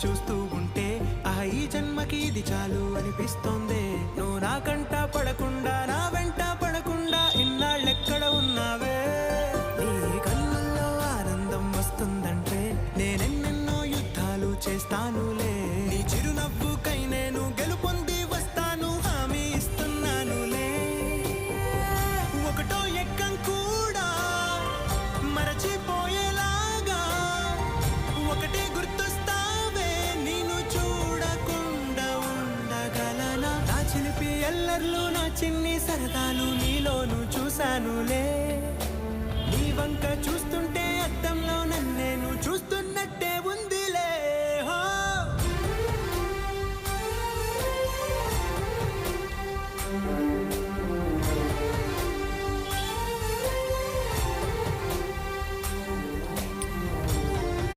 చూస్తూ ఉంటే ఈ జన్మకి ఇది చాలు అనిపిస్తోంది. నువ్వు నా కంట పడకుండా నా వెంట పడకుండా ఇన్నాళ్ళెక్కడ ఉన్నావే. నీ కళ్ళల్లో ఆనందం వస్తుందంటే నేనెన్నెన్నో యుద్ధాలు చేస్తానులే. నీ చిరునవ్వుకై నేను గెలుపొంది వస్తాను హామీ ఇస్తున్నానులే. ఒకటో ఎక్కం కూడా మరచిపోయేలాగా ఒకటే గుర్తొస్తావే. నేను చూడకుండా ఉండగలనా? నా చిలిపి ఎల్లర్లు నా చిన్ని సరదాలు నీలోను చూశానులే.